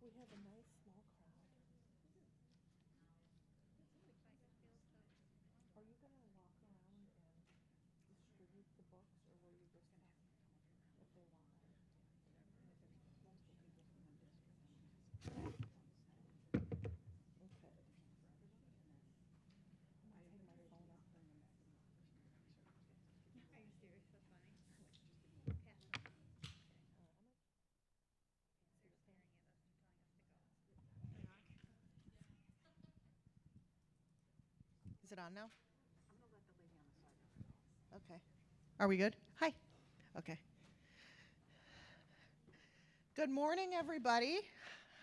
We have a nice small crowd. Are you going to walk around and distribute the books, or will you just have if they want them? Okay. I'm going to take my phone up. Are you serious? So funny. I'm gonna They're staring at us and telling us to go. Is it on now? Okay. Are we good? Hi. Okay. Good morning, everybody.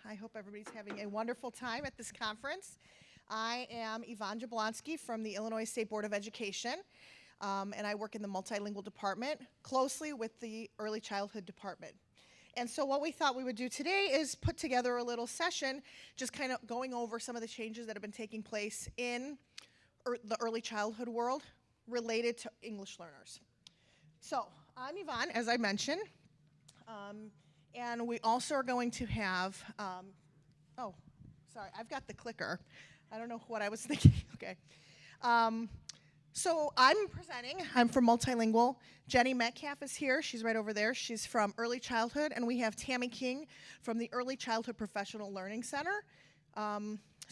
I hope everybody's having a wonderful time at this conference. I am Yvonne Jablonski from the Illinois State Board of Education, and I work in the multilingual department closely with the early childhood department. And so what we thought we would do today is put together a little session just kind of going over some of the changes that have been taking place in the early childhood world related to English learners. So I'm Yvonne, as I mentioned, and we also are going to have, oh, sorry, I've got the clicker. I don't know what I was thinking. Okay. So I'm presenting. I'm from Multilingual. Jenny Metcalf is here. She's right over there. She's from Early Childhood. And we have Tammy King from the Early Childhood Professional Learning Center.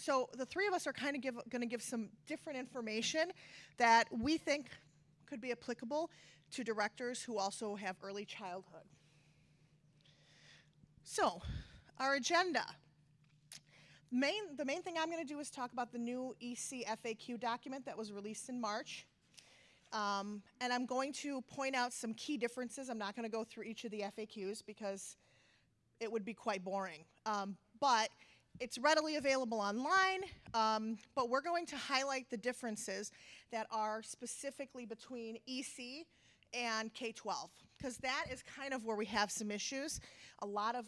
So the three of us are kind of going to give some different information that we think could be applicable to directors who also have early childhood. So, our agenda. The main thing I'm going to do is talk about the new EC FAQ document that was released in March. And I'm going to point out some key differences. I'm not going to go through each of the FAQs because it would be quite boring. But it's readily available online, but we're going to highlight the differences that are specifically between EC and K-12, because that is kind of where we have some issues. A lot of,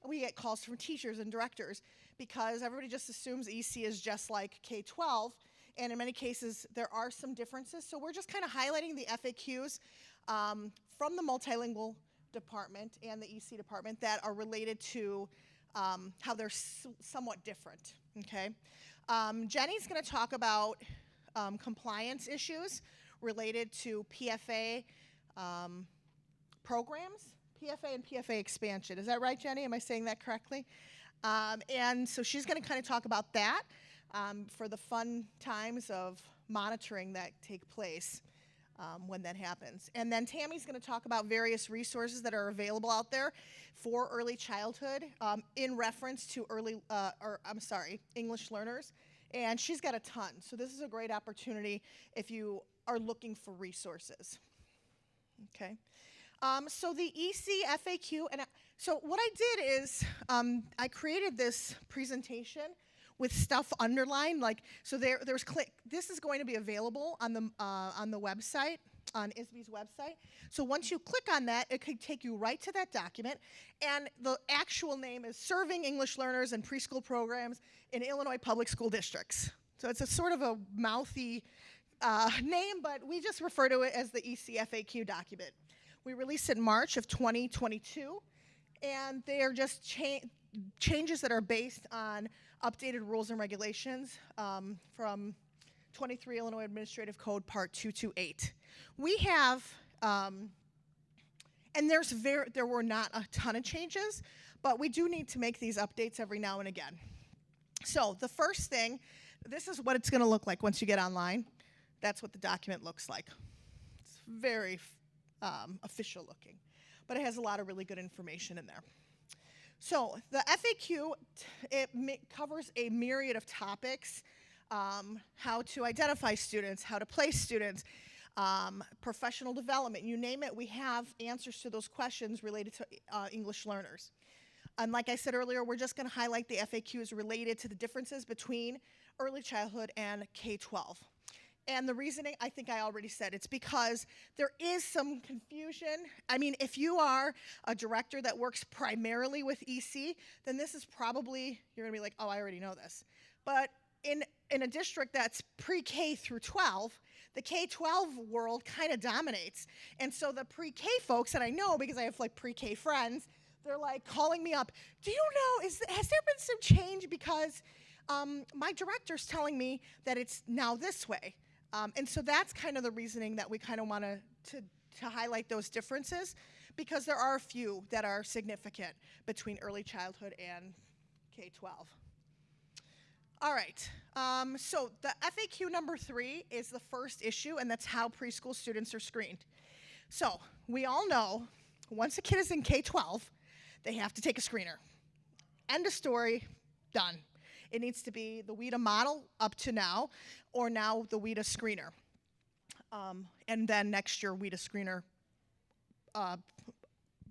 we get calls from teachers and directors because everybody just assumes EC is just like K-12, and in many cases there are some differences. So we're just kind of highlighting the FAQs from the multilingual department and the EC department that are related to how they're somewhat different, okay? Jenny's gonna talk about compliance issues related to PFA programs, PFA and PFA expansion. Is that right, Jenny? Am I saying that correctly? And so she's gonna kind of talk about that for the fun times of monitoring that take place when that happens. And then Tammy's going to talk about various resources that are available out there for early childhood in reference to English learners. And she's got a ton. So this is a great opportunity if you are looking for resources. Okay. So the EC FAQ, and so what I did is I created this presentation with stuff underlined, like, so there's this is going to be available on the website, on ISBE's website. So once you click on that, it could take you right to that document, and the actual name is Serving English Learners in Preschool Programs in Illinois Public School Districts. So it's a sort of a mouthy name, but we just refer to it as the ECFAQ document. We released it in March of 2022, and they are just changes that are based on updated rules and regulations from 23 Illinois Administrative Code Part 228. We have, and there were not a ton of changes, but we do need to make these updates every now and again. So the first thing, this is what it's going to look like once you get online. That's what the document looks like. It's very official looking, but it has a lot of really good information in there. So the FAQ, it covers a myriad of topics, how to identify students, how to place students, professional development, you name it, we have answers to those questions related to English learners. And like I said earlier, we're just gonna highlight the FAQs related to the differences between early childhood and K-12. And the reasoning, I think I already said, it's because there is some confusion. I mean, if you are a director that works primarily with EC, then this is probably, you're gonna be like, oh, I already know this. But in a district that's pre-K through 12, the K-12 world kind of dominates. And so the pre-K folks, and I know because I have like pre-K friends, They're like calling me up. Do you know, has there been some change because my director's telling me that it's now this way. And so that's kind of the reasoning that we kind of want to highlight those differences, because there are a few that are significant between early childhood and K-12. All right, so the FAQ number 3 is the first issue, and that's how preschool students are screened. So we all know once a kid is in K-12, they have to take a screener. End of story, done. It needs to be the WIDA model up to now, or now the WIDA screener. And then next year, WIDA screener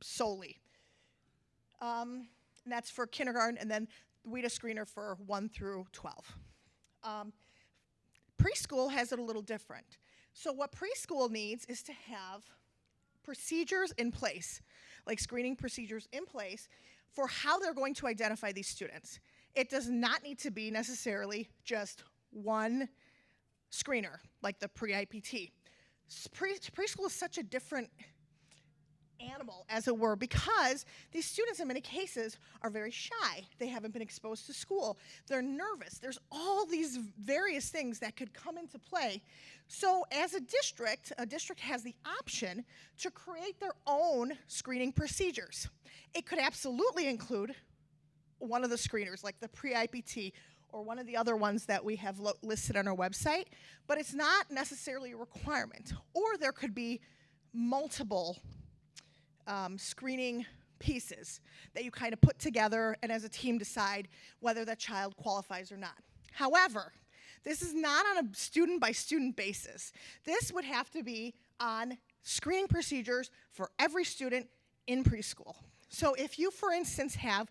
solely. And that's for kindergarten, and then the WIDA screener for 1 through 12. Preschool has it a little different. So what preschool needs is to have procedures in place, like screening procedures in place for how they're going to identify these students. It does not need to be necessarily just one screener, like the pre-IPT. Preschool is such a different animal, as it were, because these students in many cases are very shy. They haven't been exposed to school. They're nervous. There's all these various things that could come into play. So as a district has the option to create their own screening procedures. It could absolutely include one of the screeners, like the pre-IPT or one of the other ones that we have listed on our website, but it's not necessarily a requirement. Or there could be multiple screening pieces that you kind of put together and as a team decide whether that child qualifies or not. However, this is not on a student-by-student basis. This would have to be on screening procedures for every student in preschool. So if you, for instance, have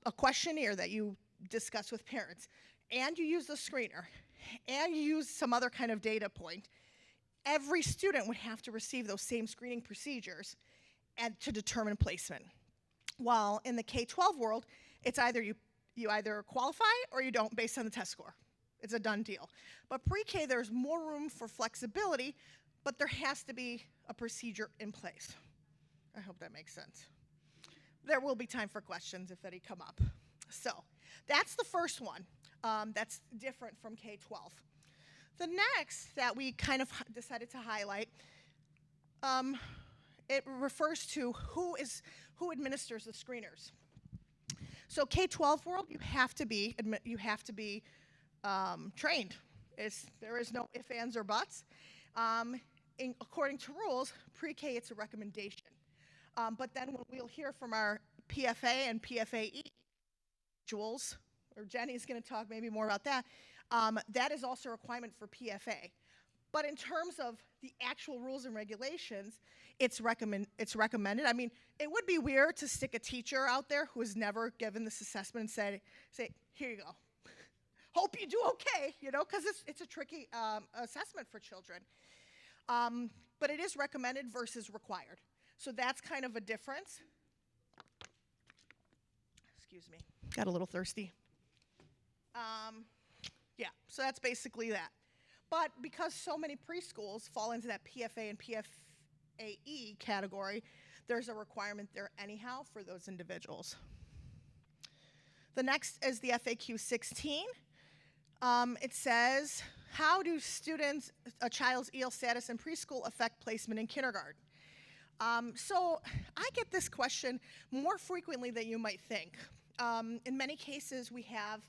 a questionnaire that you discuss with parents, and you use the screener, and you use some other kind of data point, every student would have to receive those same screening procedures and to determine placement. While in the K-12 world, it's either you either qualify or you don't based on the test score. It's a done deal. But pre-K, there's more room for flexibility, but there has to be a procedure in place. I hope that makes sense. There will be time for questions if any come up. So that's the first one that's different from K-12. The next that we kind of decided to highlight, it refers to who administers the screeners. So K-12 world, you have to be trained. There is no ifs, ands, or buts. According to rules, pre-K, it's a recommendation. But then what we'll hear from our PFA and PFAE individuals, or Jenny's going to talk maybe more about that, that is also a requirement for PFA. But in terms of the actual rules and regulations, it's recommended. I mean, it would be weird to stick a teacher out there who has never given this assessment and say, here you go. Hope you do okay, because it's a tricky assessment for children. But it is recommended versus required. So that's kind of a difference. Excuse me, got a little thirsty. Yeah, so that's basically that. But because so many preschools fall into that PFA and PFAE category, there's a requirement there anyhow for those individuals. The next is the FAQ 16. It says, how do a child's EL status in preschool affect placement in kindergarten? So I get this question more frequently than you might think. In many cases, we have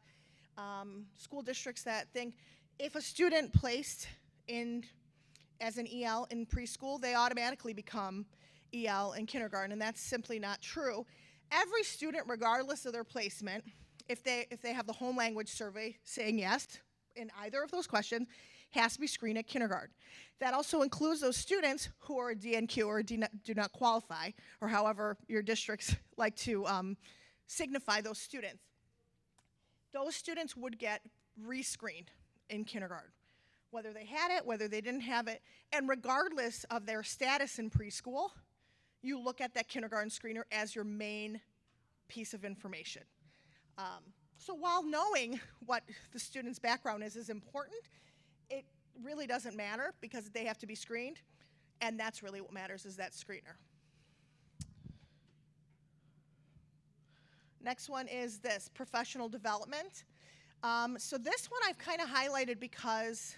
school districts that think if a student placed as an EL in preschool, they automatically become EL in kindergarten, and that's simply not true. Every student, regardless of their placement, if they have the home language survey saying yes in either of those questions, has to be screened at kindergarten. That also includes those students who are a DNQ or do not qualify, or however your districts like to signify those students. Those students would get re-screened in kindergarten, whether they had it, whether they didn't have it, and regardless of their status in preschool, you look at that kindergarten screener as your main piece of information. So while knowing what the student's background is important, it really doesn't matter because they have to be screened, and that's really what matters is that screener. Next one is this, professional development. So this one I've kind of highlighted because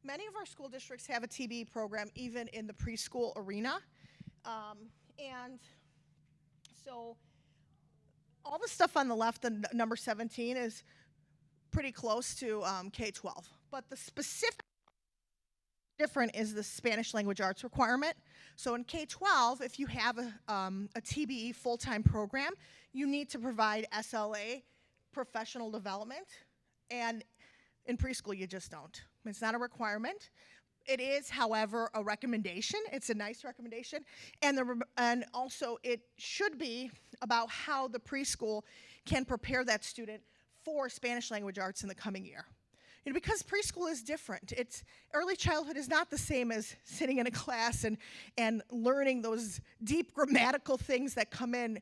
many of our school districts have a TBE program even in the preschool arena. And so all the stuff on the left, the number 17, is pretty close to K-12. But the specific different is the Spanish language arts requirement. So in K-12, if you have a TBE full-time program, you need to provide SLA, professional development, and in preschool you just don't. It's not a requirement. It is, however, a recommendation. It's a nice recommendation, and also it should be about how the preschool can prepare that student for Spanish language arts in the coming year. You know, because preschool is different. It's early childhood is not the same as sitting in a class and learning those deep grammatical things that come in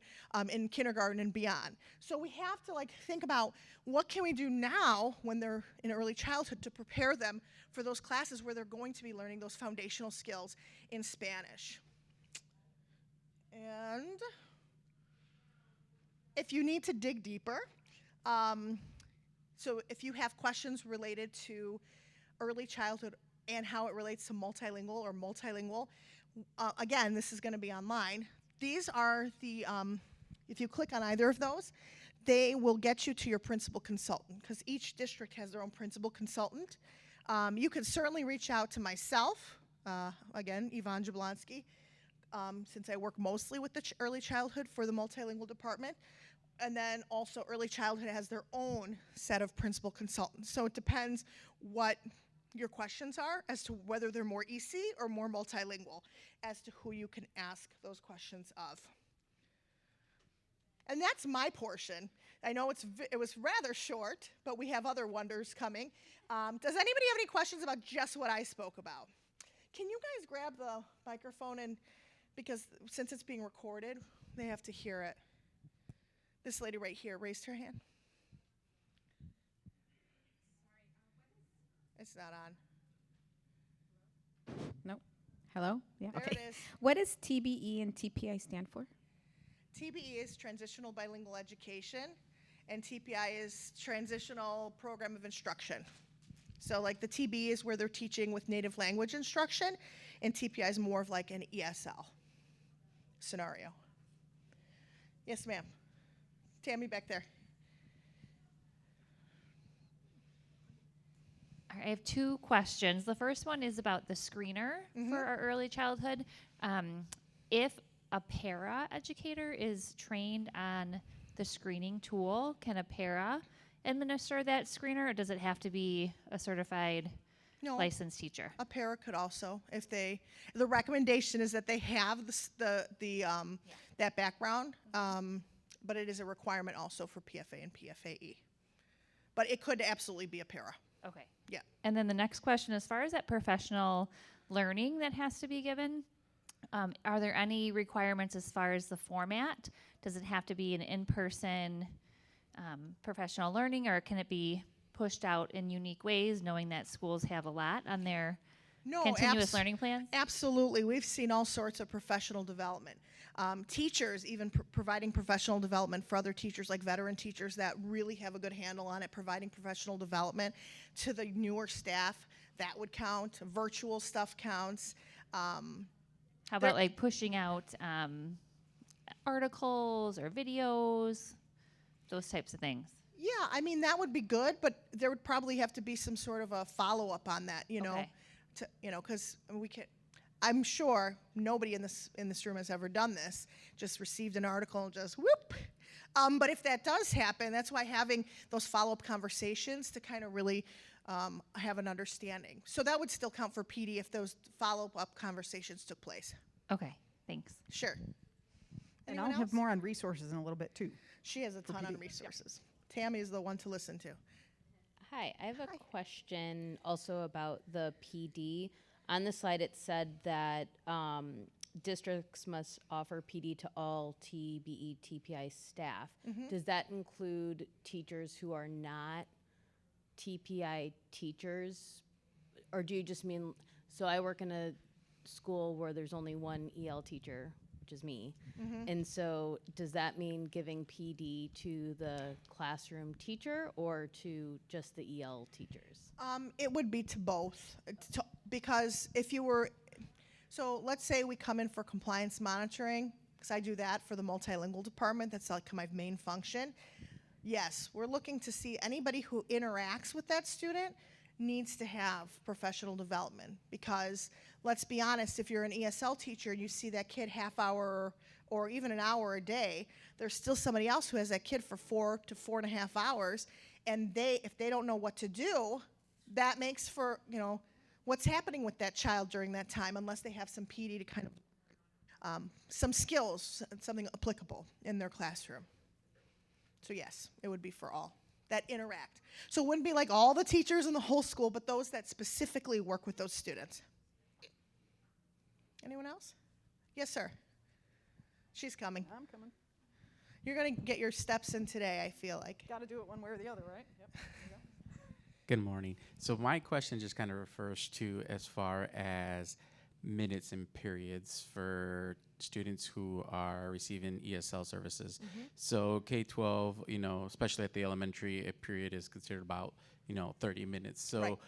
kindergarten and beyond. So we have to think about what can we do now when they're in early childhood to prepare them for those classes where they're going to be learning those foundational skills in Spanish. And if you need to dig deeper, so if you have questions related to early childhood and how it relates to multilingual or multilingual, again, this is going to be online. These are the, if you click on either of those, they will get you to your principal consultant because each district has their own principal consultant. You can certainly reach out to myself, again, Yvonne Jablonski, since I work mostly with the early childhood for the multilingual department. And then also early childhood has their own set of principal consultants. So it depends what your questions are as to whether they're more EC or more multilingual as to who you can ask those questions of. And that's my portion. I know it was rather short, but we have other wonders coming. Does anybody have any questions about just what I spoke about? Can you guys grab the microphone because since it's being recorded, they have to hear it. This lady right here raised her hand. It's not on. Nope. Hello? Yeah, There okay. it is. What does TBE and TPI stand for? TBE is Transitional Bilingual Education, and TPI is Transitional Program of Instruction. So the TBE is where they're teaching with native language instruction, and TPI is more of an ESL scenario. Yes, ma'am. Tammy back there. All right, I have two questions. The first one is about the screener for our early childhood. If a para educator is trained on the screening tool, can a para administer that screener, or does it have to be a certified licensed teacher? A para could also, if the recommendation is that they have that background, but it is a requirement also for PFA and PFAE. But it could absolutely be a para. Okay. Yeah. And then the next question, as far as that professional learning that has to be given, are there any requirements as far as the format? Does it have to be an in-person professional learning, or can it be pushed out in unique ways, knowing that schools have a lot on their continuous learning plans? Absolutely. We've seen all sorts of professional development. Teachers even providing professional development for other teachers, like veteran teachers that really have a good handle on it, providing professional development to the newer staff. That would count. Virtual stuff counts. How about pushing out articles or videos, those types of things? Yeah, I mean, that would be good, but there would probably have to be some sort of a follow-up on that, Okay. Because I'm sure nobody in this room has ever done this, just received an article and just whoop. But if that does happen, that's why having those follow-up conversations to kind of really have an understanding. So that would still count for PD if those follow-up conversations took place. Okay, thanks. Sure. And Anyone I'll have else? more on resources in a little bit too. She has a ton on resources. Tammy is the one to listen to. Hi, I have a question also about the PD. On the slide, it said that districts must offer PD to all TBE, TPI staff. Does that include teachers who are not TPI teachers? Or do you just mean, so I work in a school where there's only one EL teacher, which is me. And so does that mean giving PD to the classroom teacher or to just the EL teachers? It would be to both, because if you were, so let's say we come in for compliance monitoring, because I do that for the multilingual department, that's like my main function. Yes, we're looking to see anybody who interacts with that student needs to have professional development, because let's be honest, if you're an ESL teacher and you see that kid half hour or even an hour a day, there's still somebody else who has that kid for 4 to 4.5 hours, and if they don't know what to do, that makes for, what's happening with that child during that time, unless they have some PD to kind of, some skills, something applicable in their classroom. So yes, it would be for all that interact. So it wouldn't be like all the teachers in the whole school, but those that specifically work with those students. Anyone else? Yes, sir. She's coming. I'm coming. You're going to get your steps in today, I feel like. Got to do it one way or the other, right? Yep. There you go. Good morning. So my question just kind of refers to as far as minutes and periods for students who are receiving ESL services. So K-12, especially at the elementary, a period is considered about, 30 minutes. So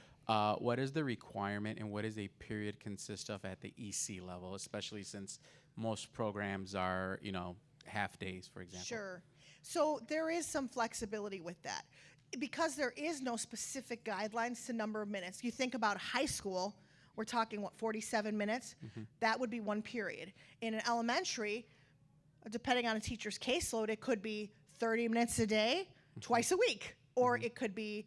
what is the requirement and what does a period consist of at the EC level, especially since most programs are, half days, for example? Sure. So there is some flexibility with that. Because there is no specific guidelines to number of minutes. You think about high school, we're talking, 47 minutes? That would be one period. In an elementary, depending on a teacher's caseload, it could be 30 minutes a day, twice a week. Or it could be,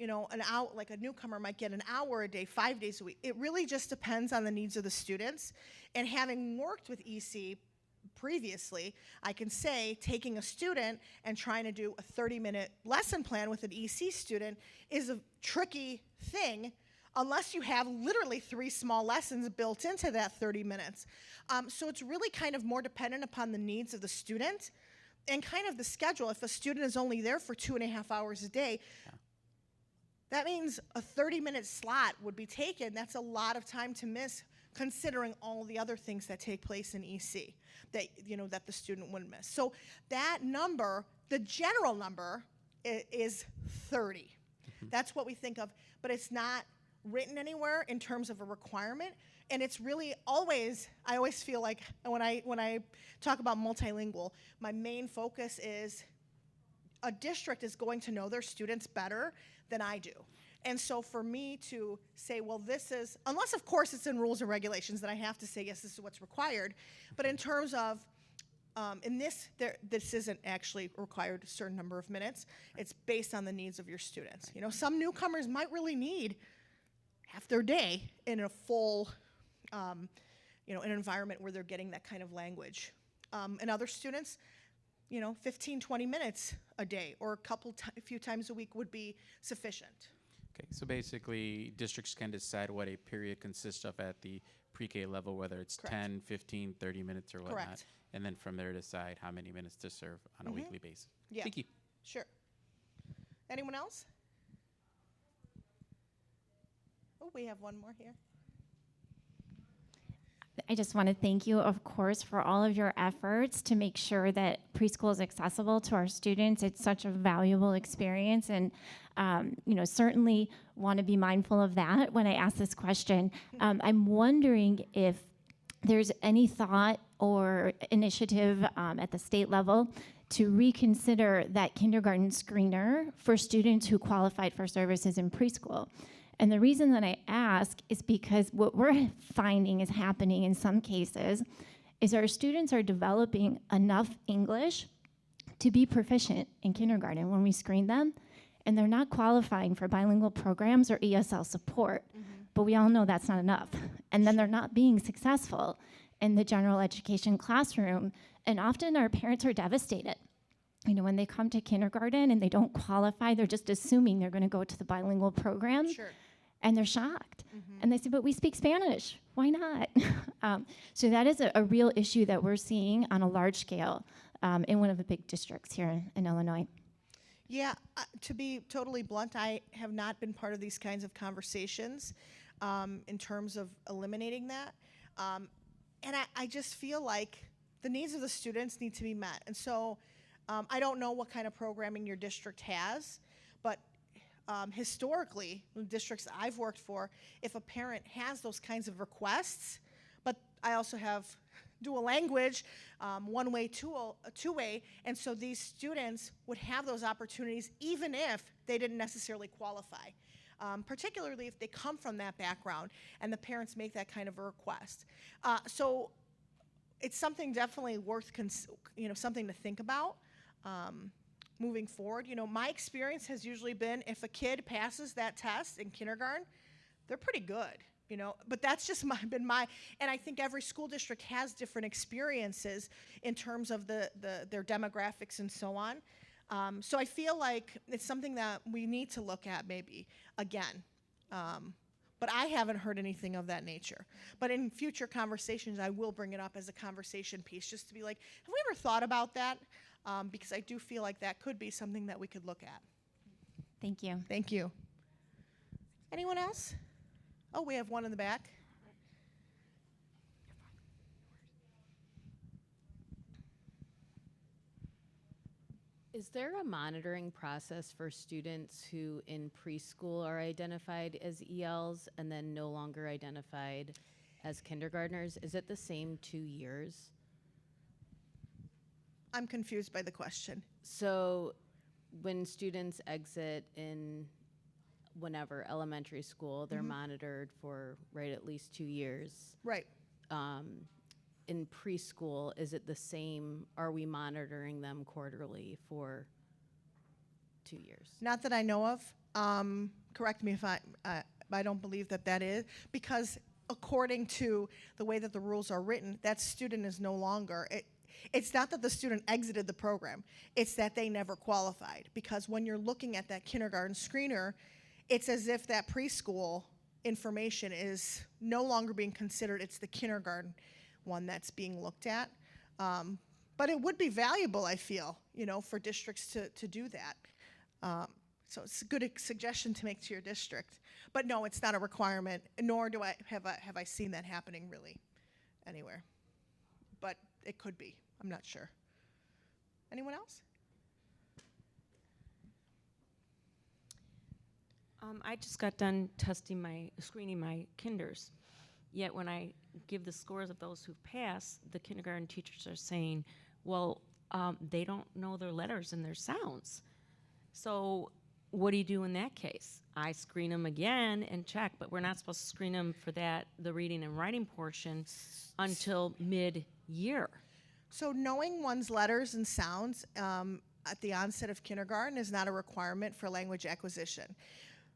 an hour, like a newcomer might get an hour a day, 5 days a week. It really just depends on the needs of the students. And having worked with EC previously, I can say taking a student and trying to do a 30-minute lesson plan with an EC student is a tricky thing unless you have literally 3 small lessons built into that 30 minutes. So it's really kind of more dependent upon the needs of the student and kind of the schedule. If a student is only there for 2.5 hours a day, that means a 30-minute slot would be taken. That's a lot of time to miss, considering all the other things that take place in EC that the student wouldn't miss. So that number, the general number, is 30. That's what we think of, but it's not written anywhere in terms of a requirement. And it's really always, I always feel like when I talk about multilingual, my main focus is a district is going to know their students better than I do. And so for me to say, well, this is, unless of course it's in rules and regulations, then I have to say, yes, this is what's required. But in terms of, this isn't actually required a certain number of minutes. It's based on the needs of your students. Some newcomers might really need half their day in a full, an environment where they're getting that kind of language. And other students, 15, 20 minutes a day or a few times a week would be sufficient. Okay, so basically districts can decide what a period consists of at the pre-K level, whether it's Correct. 10, 15, 30 minutes or whatnot. Correct. And then from there decide how many minutes to serve on a weekly basis. Yeah. Thank you. Sure. Anyone else? Oh, we have one more here. I just want to thank you, of course, for all of your efforts to make sure that preschool is accessible to our students. It's such a valuable experience, and certainly want to be mindful of that when I ask this question. I'm wondering if there's any thought or initiative at the state level to reconsider that kindergarten screener for students who qualified for services in preschool. And the reason that I ask is because what we're finding is happening in some cases is our students are developing enough English to be proficient in kindergarten when we screen them, and they're not qualifying for bilingual programs or ESL support. But we all know that's not enough. And then they're not being successful in the general education classroom, and often our parents are devastated. When they come to kindergarten and they don't qualify, they're just assuming they're going to go to the bilingual program. Sure. And they're shocked. And they say, but we speak Spanish. Why not? So that is a real issue that we're seeing on a large scale in one of the big districts here in Illinois. Yeah, to be totally blunt, I have not been part of these kinds of conversations in terms of eliminating that. And I just feel like the needs of the students need to be met. And so I don't know what kind of programming your district has, but historically, in districts I've worked for, if a parent has those kinds of requests, but I also have dual language, one-way, two-way, and so these students would have those opportunities even if they didn't necessarily qualify, particularly if they come from that background and the parents make that kind of a request. So it's something definitely worth, something to think about. Moving forward, my experience has usually been if a kid passes that test in kindergarten, they're pretty good, but that's just been my, and I think every school district has different experiences in terms of their demographics and so on. So I feel like it's something that we need to look at maybe again. But I haven't heard anything of that nature. But in future conversations, I will bring it up as a conversation piece, just to be like, have we ever thought about that? Because I do feel like that could be something that we could look at. Thank you. Thank you. Anyone else? Oh, we have one in the back. Is there a monitoring process for students who in preschool are identified as ELs and then no longer identified as kindergartners? Is it the same 2 years? I'm confused by the question. So when students exit in whenever elementary school, they're monitored for, at least 2 years. Right. In preschool, is it the same? Are we monitoring them quarterly for 2 years? Not that I know of. Correct me if I don't believe that is, because according to the way that the rules are written, that student is no longer, it's not that the student exited the program, it's that they never qualified. Because when you're looking at that kindergarten screener, it's as if that preschool information is no longer being considered, it's the kindergarten one that's being looked at. But it would be valuable, I feel, for districts to do that. So it's a good suggestion to make to your district. But no, it's not a requirement, nor have I seen that happening really anywhere. But it could be. I'm not sure. Anyone else? I just got done screening my kinders. Yet when I give the scores of those who've passed, the kindergarten teachers are saying, well, they don't know their letters and their sounds. So what do you do in that case? I screen them again and check, but we're not supposed to screen them for the reading and writing portion until mid-year. So knowing one's letters and sounds at the onset of kindergarten is not a requirement for language acquisition.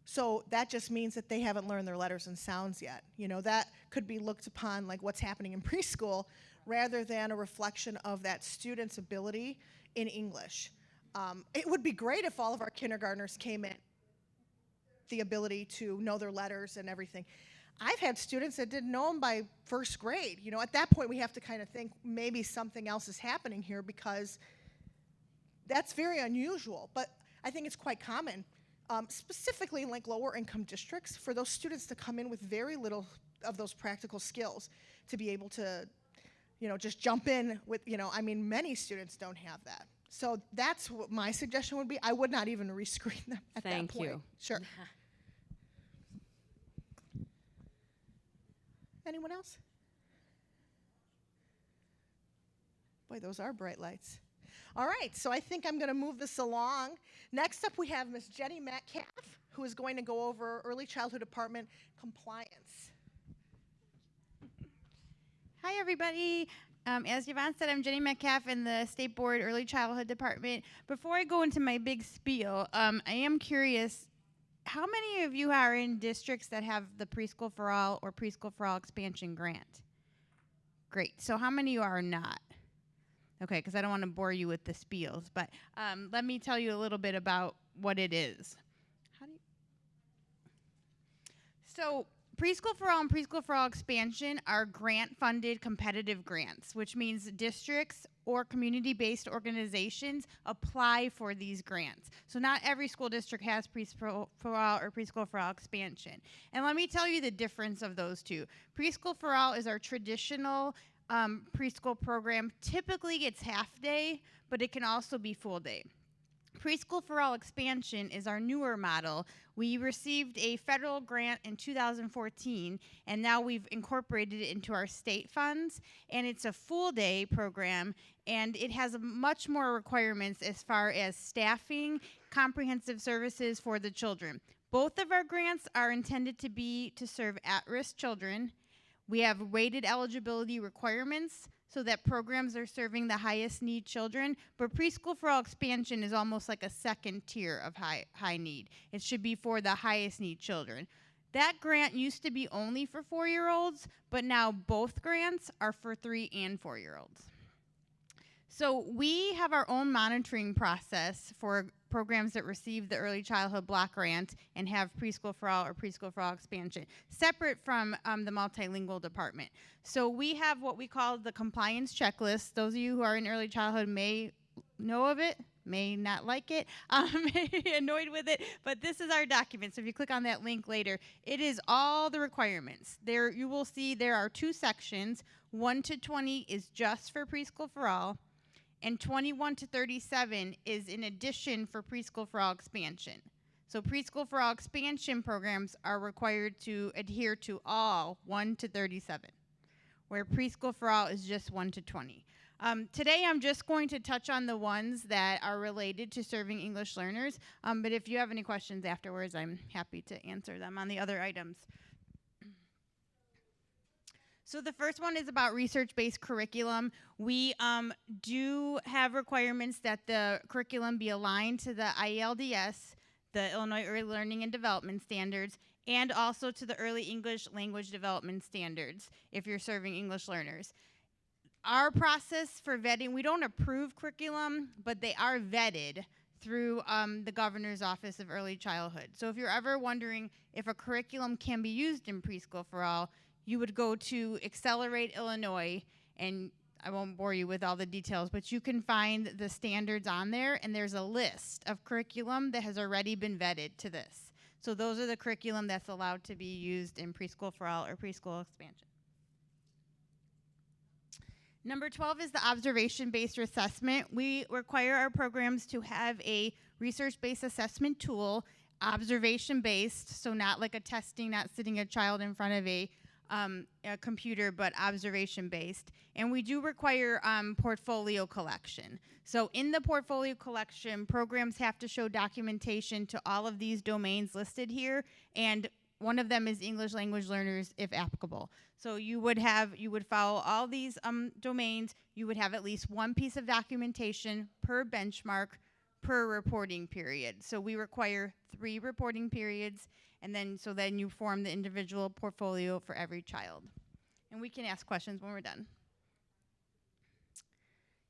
So that just means that they haven't learned their letters and sounds yet. That could be looked upon like what's happening in preschool rather than a reflection of that student's ability in English. It would be great if all of our kindergartners came in the ability to know their letters and everything. I've had students that didn't know them by first grade. At that point we have to kind of think maybe something else is happening here, because that's very unusual. But I think it's quite common. Specifically in like lower income districts, for those students to come in with very little of those practical skills to be able to, just jump in with, many students don't have that. So that's what my suggestion would be. I would not even rescreen them at that point. Thank you. Sure. Anyone else? Boy, those are bright lights. All right, so I think I'm going to move this along. Next up, we have Ms. Jenny Metcalf, who is going to go over Early Childhood Department compliance. Hi, everybody. As Yvonne said, I'm Jenny Metcalf in the State Board Early Childhood Department. Before I go into my big spiel, I am curious, how many of you are in districts that have the Preschool for All or Preschool for All expansion grant? Great. So how many of you are not? Okay, because I don't want to bore you with the spiels, but let me tell you a little bit about what it is. So Preschool for All and Preschool for All expansion are grant-funded competitive grants, which means districts or community-based organizations apply for these grants. So not every school district has Preschool for All or Preschool for All expansion. And let me tell you the difference of those two. Preschool for All is our traditional preschool program typically gets half day, but it can also be full day. Preschool for All expansion is our newer model. We received a federal grant in 2014, and now we've incorporated it into our state funds, and it's a full day program, and it has much more requirements as far as staffing, comprehensive services for the children. Both of our grants are intended to be to serve at-risk children. We have weighted eligibility requirements so that programs are serving the highest need children, but Preschool for All expansion is almost like a second tier of high need. It should be for the highest need children. That grant used to be only for 4-year-olds, but now both grants are for 3 and 4-year-olds. So we have our own monitoring process for programs that receive the Early Childhood Block Grant and have Preschool for All or Preschool for All expansion, separate from the multilingual department. So we have what we call the compliance checklist. Those of you who are in early childhood may know of it, may not like it, may be annoyed with it, but this is our document. So if you click on that link later, it is all the requirements. There you will see there are 2 sections. 1 to 20 is just for Preschool for All, and 21 to 37 is in addition for Preschool for All expansion. So Preschool for All expansion programs are required to adhere to all 1 to 37, where Preschool for All is just 1 to 20. Today I'm just going to touch on the ones that are related to serving English learners, but if you have any questions afterwards, I'm happy to answer them on the other items. So the first one is about research-based curriculum. We do have requirements that the curriculum be aligned to the IELDS, the Illinois Early Learning and Development Standards, and also to the Early English Language Development Standards if you're serving English learners. Our process for vetting, we don't approve curriculum, but they are vetted through the Governor's Office of Early Childhood. So if you're ever wondering if a curriculum can be used in Preschool for All, you would go to Accelerate Illinois, and I won't bore you with all the details, but you can find the standards on there, and there's a list of curriculum that has already been vetted to this. So those are the curriculum that's allowed to be used in Preschool for All or Preschool expansion. Number 12 is the observation-based assessment. We require our programs to have a research-based assessment tool, observation-based, so not like a testing, not sitting a child in front of a computer, but observation-based. And we do require portfolio collection. So in the portfolio collection, programs have to show documentation to all of these domains listed here, and one of them is English language learners, if applicable. So you would follow all these domains. You would have at least one piece of documentation per benchmark per reporting period. So we require 3 reporting periods, and then you form the individual portfolio for every child. And we can ask questions when we're done.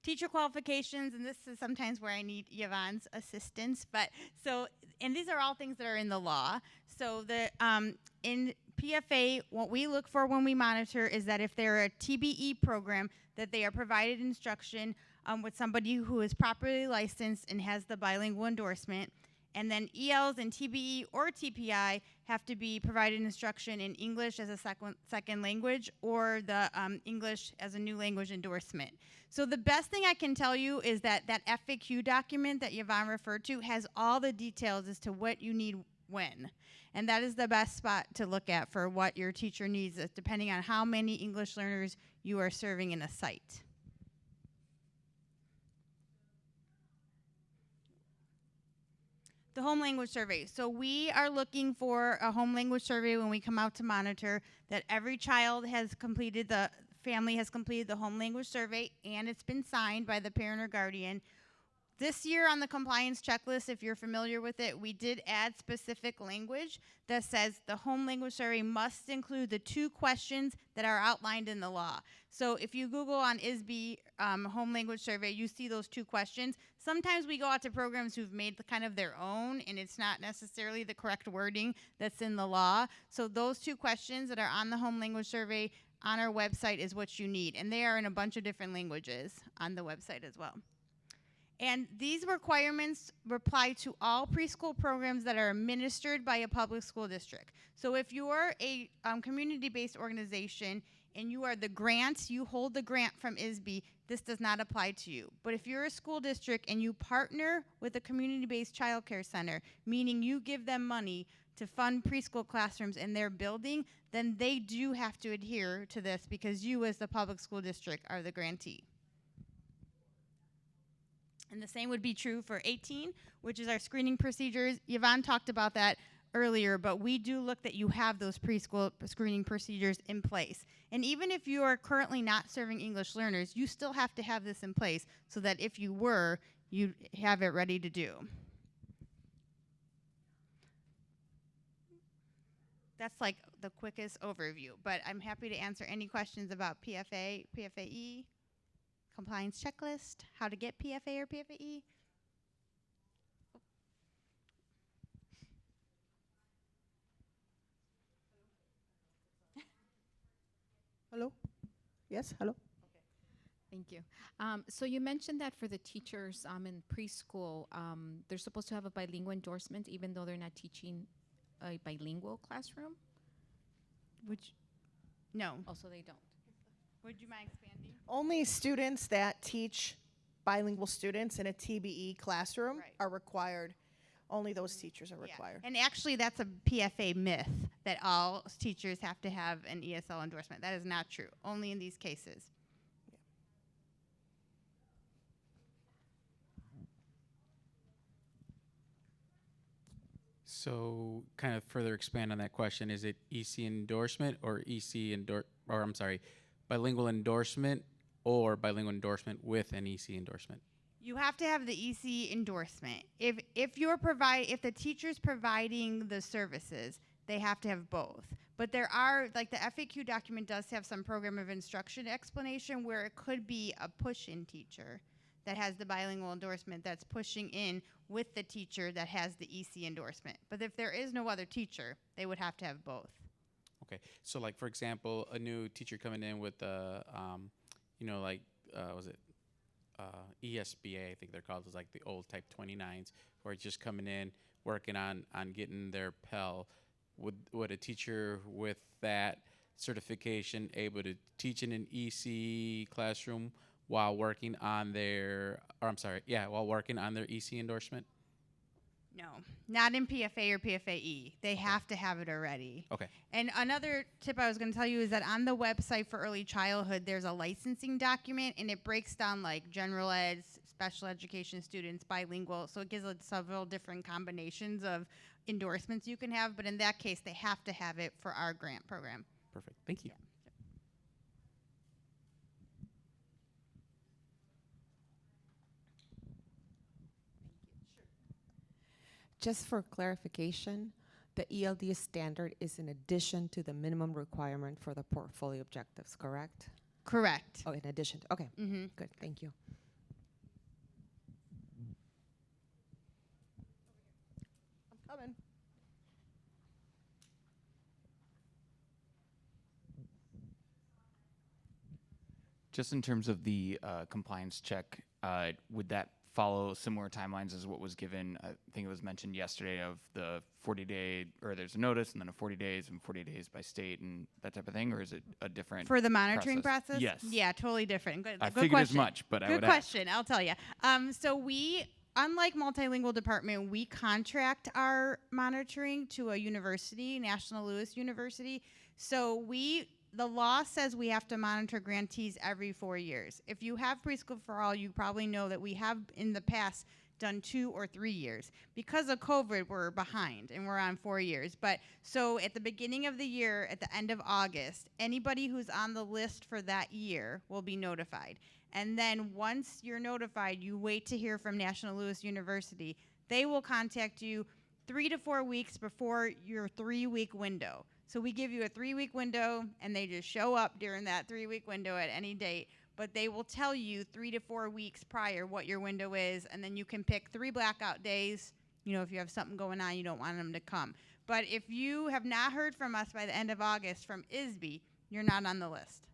Teacher qualifications, and this is sometimes where I need Yvonne's assistance, and these are all things that are in the law. So in PFA, what we look for when we monitor is that if they're a TBE program, that they are provided instruction with somebody who is properly licensed and has the bilingual endorsement. And then ELs and TBE or TPI have to be provided instruction in English as a second language or the English as a new language endorsement. So the best thing I can tell you is that FAQ document that Yvonne referred to has all the details as to what you need when. And that is the best spot to look at for what your teacher needs, depending on how many English learners you are serving in a site. The home language survey. So we are looking for a home language survey when we come out to monitor that every child has completed, the family has completed the home language survey, and it's been signed by the parent or guardian. This year on the compliance checklist, if you're familiar with it, we did add specific language that says the home language survey must include the 2 questions that are outlined in the law. So if you Google on ISB home language survey, you see those 2 questions. Sometimes we go out to programs who've made kind of their own, and it's not necessarily the correct wording that's in the law. So those 2 questions that are on the home language survey on our website is what you need, and they are in a bunch of different languages on the website as well. And these requirements apply to all preschool programs that are administered by a public school district. So if you are a community-based organization and you are the grant, you hold the grant from ISB, this does not apply to you. But if you're a school district and you partner with a community-based childcare center, meaning you give them money to fund preschool classrooms in their building, then they do have to adhere to this because you as the public school district are the grantee. And the same would be true for 18, which is our screening procedures. Yvonne talked about that earlier, but we do look that you have those preschool screening procedures in place. And even if you are currently not serving English learners, you still have to have this in place so that if you were, you have it ready to do. That's like the quickest overview, but I'm happy to answer any questions about PFA, PFAE, compliance checklist, how to get PFA or PFAE. Hello? Yes, hello? Thank you. So you mentioned that for the teachers in preschool, they're supposed to have a bilingual endorsement even though they're not teaching a bilingual classroom? Which, no. Also, they don't. Would you mind expanding? Only students that teach bilingual students in a TBE classroom Right. are required. Only those teachers are Yeah. required. And actually, that's a PFA myth that all teachers have to have an ESL endorsement. That is not true. Only in these cases. So, kind of further expand on that question, is it EC endorsement or bilingual endorsement or bilingual endorsement with an EC endorsement? You have to have the EC endorsement. If the teacher's providing the services, they have to have both. But there are, like the FAQ document does have some program of instruction explanation where it could be a push-in teacher that has the bilingual endorsement that's pushing in with the teacher that has the EC endorsement. But if there is no other teacher, they would have to have both. Okay, so like for example, a new teacher coming in with ESBA, I think they're called, is like the old type 29s, who are just coming in, working on getting their Pell. Would a teacher with that certification able to teach in an EC classroom while working on their EC endorsement? No, not in PFA or PFAE. They have to have it already. Okay. And another tip I was going to tell you is that on the website for early childhood, there's a licensing document, and it breaks down like general ed, special education students, bilingual. So it gives several different combinations of endorsements you can have. But in that case, they have to have it for our grant program. Perfect. Thank you. Yeah. Just for clarification, the ELD standard is in addition to the minimum requirement for the portfolio objectives, correct? Correct. Oh, in addition. Okay, Mm-hmm. good. Thank you. I'm coming. Just in terms of the compliance check, would that follow similar timelines as what was given? I think it was mentioned yesterday of the 40-day, or there's a notice and then a 40 days and 40 days by state and that type of thing, or is it a different For the monitoring process? Yes. Yeah, totally different. Good, I good figured question. as much, but I Good would ask. question. I'll tell you. So we, unlike multilingual department, we contract our monitoring to a university, National Louis University. So the law says we have to monitor grantees every 4 years. If you have Preschool for All, you probably know that we have in the past done 2 or 3 years. Because of COVID, we're behind and we're on 4 years. But so at the beginning of the year, at the end of August, anybody who's on the list for that year will be notified. And then once you're notified, you wait to hear from National Louis University. They will contact you 3 to 4 weeks before your 3-week window. So we give you a 3-week window, and they just show up during that 3-week window at any date. But they will tell you 3 to 4 weeks prior what your window is, and then you can pick 3 blackout days. You know, if you have something going on, you don't want them to come. But if you have not heard from us by the end of August from ISB, you're not on the list.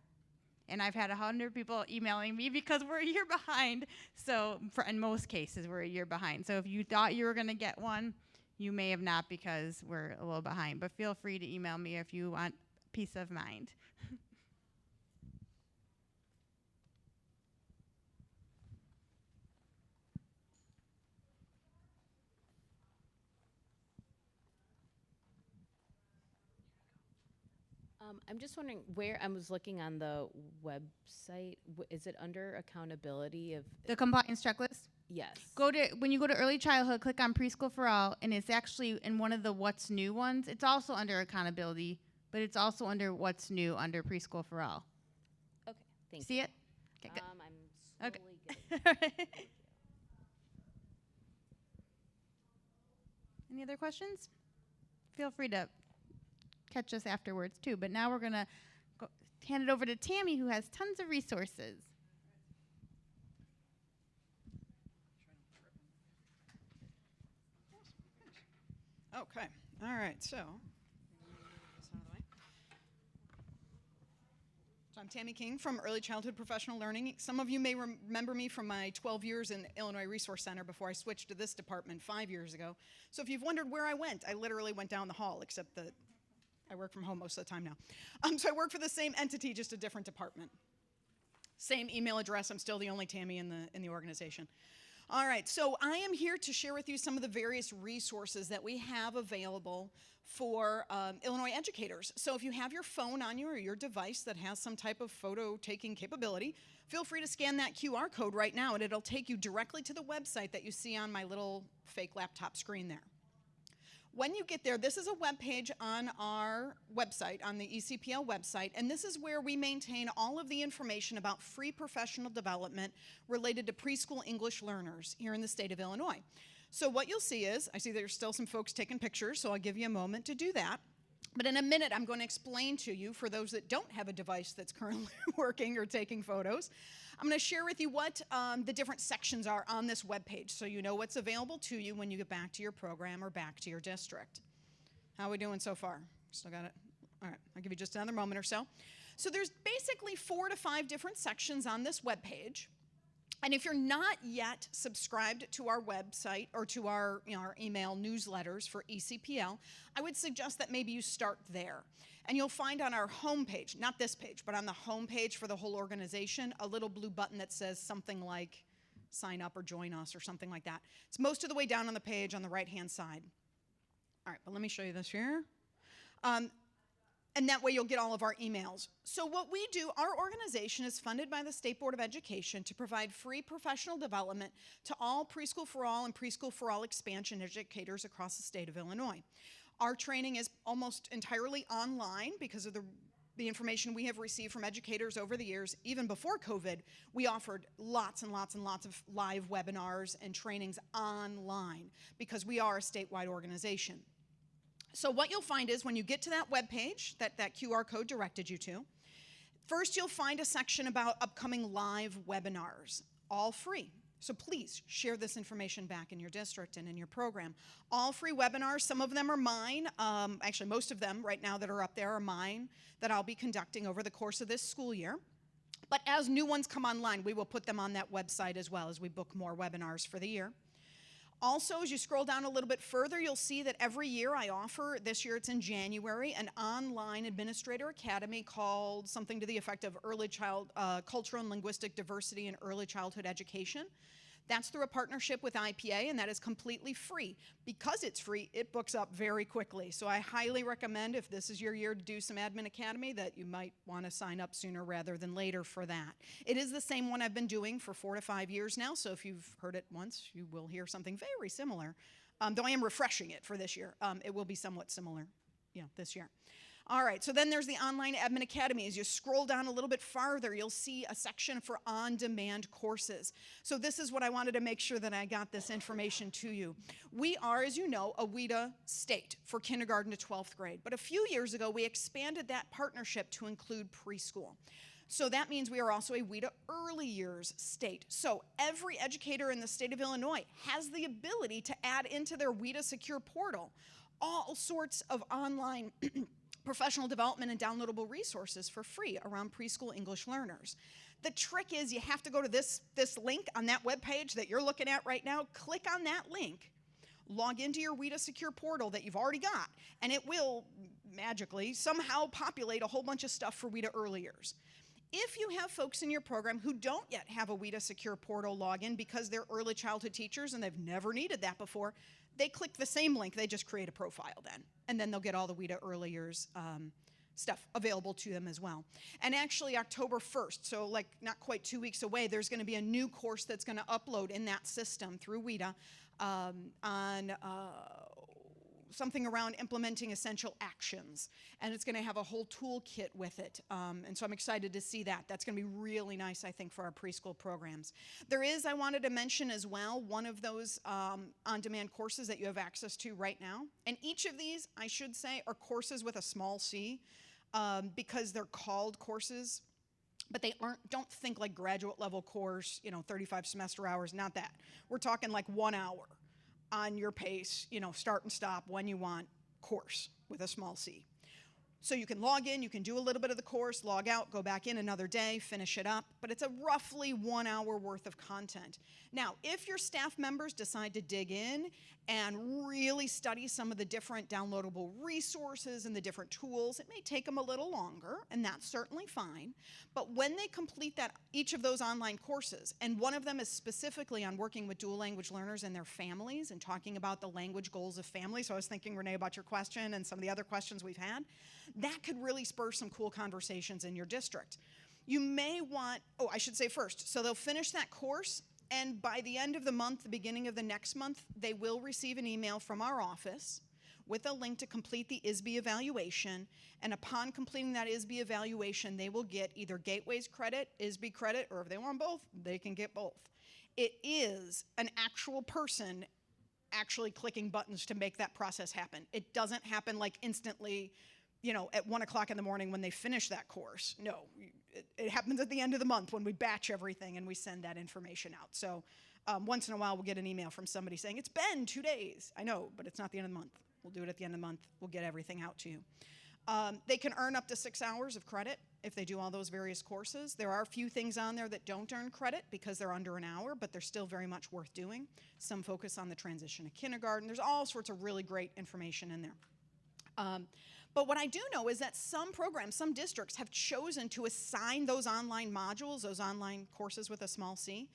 And I've had 100 people emailing me because we're a year behind. So in most cases, we're a year behind. So if you thought you were going to get one, you may have not because we're a little behind. But feel free to email me if you want peace of mind. I'm just wondering where I was looking on the website. Is it under accountability of? The compliance checklist? Yes. When you go to early childhood, click on Preschool for All, and it's actually in one of the What's New ones. It's also under accountability, but it's also under What's New under Preschool for All. Okay. Thank See you. it? Okay, good. I'm slowly Okay. getting. Any other questions? Feel free to catch us afterwards too. But now we're gonna hand it over to Tammy, who has tons of resources. Okay. All right. So I'm Tammy King from Early Childhood Professional Learning. Some of you may remember me from my 12 years in Illinois Resource Center before I switched to this department 5 years ago. So if you've wondered where I went, I literally went down the hall, except that I work from home most of the time now. So I work for the same entity, just a different department. Same email address. I'm still the only Tammy in the organization. All right, so I am here to share with you some of the various resources that we have available for Illinois educators. So if you have your phone on you or your device that has some type of photo taking capability, feel free to scan that QR code right now and it'll take you directly to the website that you see on my little fake laptop screen there. When you get there, this is a web page on our website, on the ECPL website, and this is where we maintain all of the information about free professional development related to preschool English learners here in the state of Illinois. So what you'll see is, I see there's still some folks taking pictures, so I'll give you a moment to do that. But in a minute, I'm going to explain to you, for those that don't have a device that's currently working or taking photos, I'm going to share with you what the different sections are on this webpage so you know what's available to you when you get back to your program or back to your district. How are we doing so far? Still got it? All right, I'll give you just another moment or so. So there's basically 4 to 5 different sections on this webpage. And if you're not yet subscribed to our website or to our, our email newsletters for ECPL, I would suggest that maybe you start there. And you'll find on our homepage, not this page, but on the homepage for the whole organization, a little blue button that says something like sign up or join us or something like that. It's most of the way down on the page on the right-hand side. All right, but let me show you this here. And that way you'll get all of our emails. So what we do, our organization is funded by the State Board of Education to provide free professional development to all Preschool for All and Preschool for All expansion educators across the state of Illinois. Our training is almost entirely online because of the information we have received from educators over the years. Even before COVID, we offered lots and lots and lots of live webinars and trainings online because we are a statewide organization. So what you'll find is when you get to that webpage that QR code directed you to, first you'll find a section about upcoming live webinars, all free. So please share this information back in your district and in your program. All free webinars, some of them are mine. Actually, most of them right now that are up there are mine that I'll be conducting over the course of this school year. But as new ones come online, we will put them on that website as well as we book more webinars for the year. Also, as you scroll down a little bit further, you'll see that every year I offer, this year it's in January, an online administrator academy called something to the effect of Cultural and Linguistic Diversity in Early Childhood Education. That's through a partnership with IPA, and that is completely free. Because it's free, it books up very quickly. So I highly recommend, if this is your year to do some Admin Academy, that you might want to sign up sooner rather than later for that. It is the same one I've been doing for 4 to 5 years now, so if you've heard it once, you will hear something very similar. Though I am refreshing it for this year. It will be somewhat similar, this year. All right, so then there's the Online Admin Academy. As you scroll down a little bit farther, you'll see a section for on-demand courses. So this is what I wanted to make sure that I got this information to you. We are, as you know, a WIDA state for kindergarten to 12th grade. But a few years ago, we expanded that partnership to include preschool. So that means we are also a WIDA early years state. So every educator in the state of Illinois has the ability to add into their WIDA secure portal all sorts of online professional development and downloadable resources for free around preschool English learners. The trick is you have to go to this link on that webpage that you're looking at right now. Click on that link, log into your WIDA Secure portal that you've already got, and it will magically somehow populate a whole bunch of stuff for WIDA early years. If you have folks in your program who don't yet have a WIDA Secure portal login because they're early childhood teachers and they've never needed that before, they click the same link, they just create a profile then, and then they'll get all the WIDA early years stuff available to them as well. And actually October 1st, so like not quite 2 weeks away, there's going to be a new course that's going to upload in that system through WIDA on something around implementing essential actions. And it's going to have a whole toolkit with it. And so I'm excited to see that. That's going to be really nice, I think, for our preschool programs. There is, I wanted to mention as well, one of those on-demand courses that you have access to right now. And each of these, I should say, are courses with a small c because they're called courses. But they don't think like graduate level course, 35 semester hours, not that. We're talking like 1 hour on your pace, start and stop when you want course with a small c. So you can log in, you can do a little bit of the course, log out, go back in another day, finish it up, but it's a roughly 1 hour worth of content. Now, if your staff members decide to dig in and really study some of the different downloadable resources and the different tools, it may take them a little longer, and that's certainly fine. But when they complete each of those online courses, and one of them is specifically on working with dual language learners and their families and talking about the language goals of families. So I was thinking, Renee, about your question and some of the other questions we've had. That could really spur some cool conversations in your district. You may want, I should say first, so they'll finish that course, and by the end of the month, the beginning of the next month, they will receive an email from our office with a link to complete the ISB evaluation, and upon completing that ISB evaluation, they will get either Gateways credit, ISB credit, or if they want both, they can get both. It is an actual person actually clicking buttons to make that process happen. It doesn't happen like instantly, at 1 o'clock in the morning when they finish that course. No, it happens at the end of the month when we batch everything and we send that information out. So once in a while we'll get an email from somebody saying, it's been 2 days. I know, but it's not the end of the month. We'll do it at the end of the month. We'll get everything out to you. They can earn up to 6 hours of credit if they do all those various courses. There are a few things on there that don't earn credit because they're under an hour, but they're still very much worth doing. Some focus on the transition to kindergarten. There's all sorts of really great information in there. But what I do know is that some programs, some districts have chosen to assign those online modules, those online courses with a small c,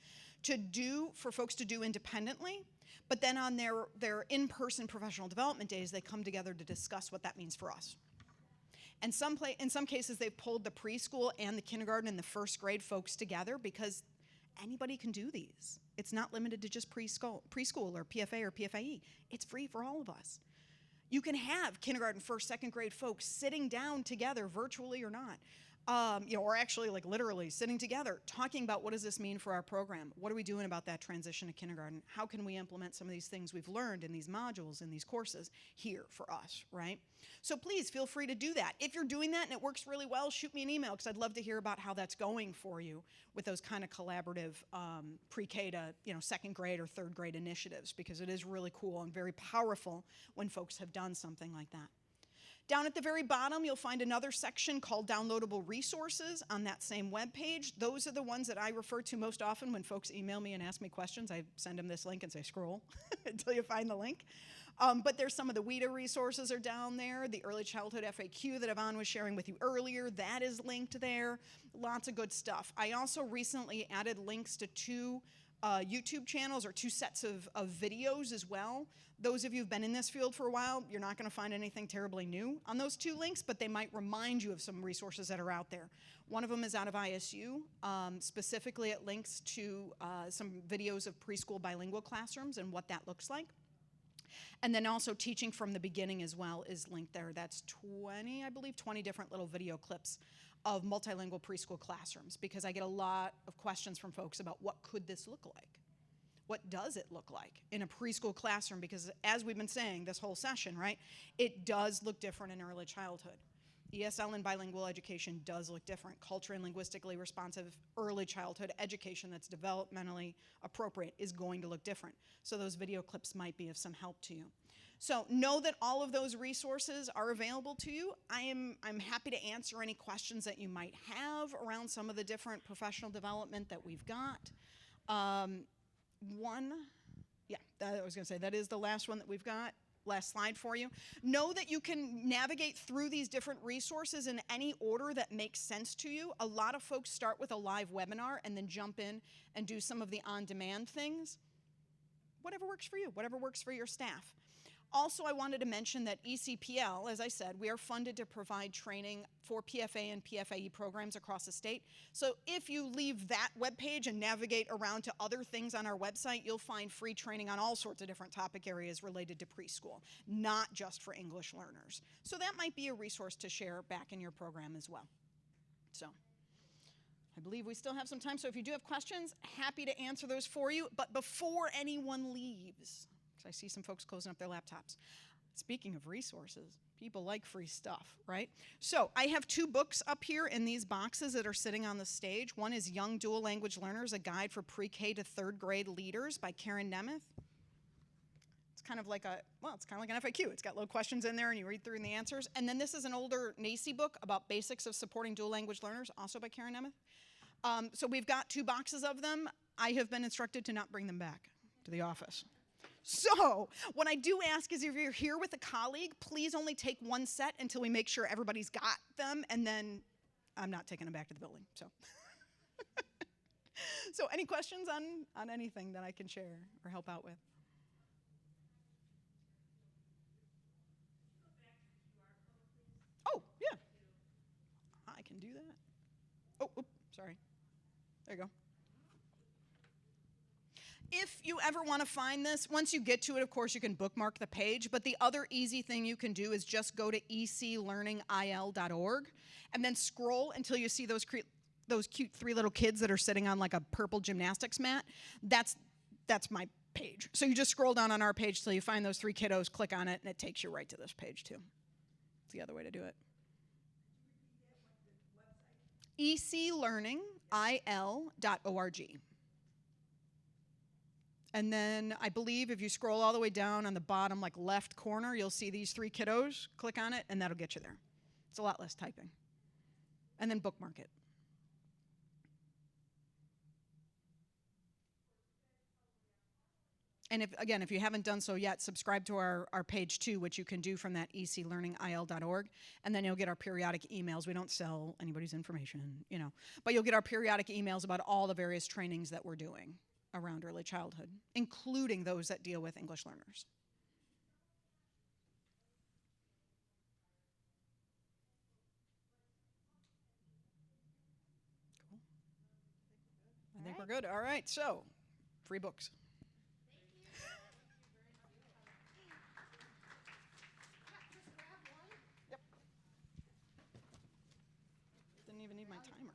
for folks to do independently. But then on their in-person professional development days, they come together to discuss what that means for us. And in some cases, they've pulled the preschool and the kindergarten and the first grade folks together because anybody can do these. It's not limited to just preschool or PFA or PFIE. It's free for all of us. You can have kindergarten, first, second grade folks sitting down together, virtually or not, or actually like literally sitting together, talking about what does this mean for our program? What are we doing about that transition to kindergarten? How can we implement some of these things we've learned in these modules, in these courses here for us, right? So please feel free to do that. If you're doing that and it works really well, shoot me an email because I'd love to hear about how that's going for you with those kind of collaborative pre-K to second grade or third grade initiatives, because it is really cool and very powerful when folks have done something like that. Down at the very bottom, you'll find another section called Downloadable Resources on that same webpage. Those are the ones that I refer to most often when folks email me and ask me questions. I send them this link and say, scroll until you find the link. But there's some of the WIDA resources are down there. The early childhood FAQ that Yvonne was sharing with you earlier, that is linked there. Lots of good stuff. I also recently added links to 2 YouTube channels or 2 sets of videos as well. Those of you who've been in this field for a while, you're not going to find anything terribly new on those 2 links, but they might remind you of some resources that are out there. One of them is out of ISU. Specifically, it links to some videos of preschool bilingual classrooms and what that looks like. And then also Teaching from the Beginning as well is linked there. That's 20 different little video clips of multilingual preschool classrooms, because I get a lot of questions from folks about what could this look like? What does it look like in a preschool classroom? Because as we've been saying this whole session, right, it does look different in early childhood. ESL and bilingual education does look different. Culturally and linguistically responsive early childhood education that's developmentally appropriate is going to look different. So those video clips might be of some help to you. So know that all of those resources are available to you. I'm happy to answer any questions that you might have around some of the different professional development that we've got. I was going to say that is the last one that we've got. Last slide for you. Know that you can navigate through these different resources in any order that makes sense to you. A lot of folks start with a live webinar and then jump in and do some of the on-demand things. Whatever works for you, whatever works for your staff. Also, I wanted to mention that ECPL, as I said, we are funded to provide training for PFA and PFAE programs across the state. So if you leave that webpage and navigate around to other things on our website, you'll find free training on all sorts of different topic areas related to preschool, not just for English learners. So that might be a resource to share back in your program as well. So I believe we still have some time, so if you do have questions, happy to answer those for you. But before anyone leaves, I see some folks closing up their laptops. Speaking of resources, people like free stuff, right? So I have 2 books up here in these boxes that are sitting on the stage. One is Young Dual Language Learners, a guide for pre-K to 3rd grade leaders by Karen Nemeth. It's kind of like an FAQ. It's got little questions in there and you read through the answers. And then this is an older NACE book about basics of supporting dual language learners, also by Karen Nemeth. So we've got 2 boxes of them. I have been instructed to not bring them back to the office. So what I do ask is if you're here with a colleague, please only take 1 set until we make sure everybody's got them, and then I'm not taking them back to the building. So, so any questions on anything that I can share or help out with? Oh, yeah. I can do that. Oh, sorry. There you go. If you ever want to find this, once you get to it, of course, you can bookmark the page. But the other easy thing you can do is just go to eclearningil.org and then scroll until you see those cute 3 little kids that are sitting on like a purple gymnastics mat. That's my page. So you just scroll down on our page till you find those 3 kiddos, click on it, and it takes you right to this page too. It's the other way to do it. eclearningil.org. And then I believe if you scroll all the way down on the bottom, like left corner, you'll see these 3 kiddos. Click on it, and that'll get you there. It's a lot less typing. And then bookmark it. And if you haven't done so yet, subscribe to our page too, which you can do from that eclearningil.org, and then you'll get our periodic emails. We don't sell anybody's information, but you'll get our periodic emails about all the various trainings that we're doing around early childhood, including those that deal with English learners. Cool. I think we're good. All right, so free books. Yep. Didn't even need my timer.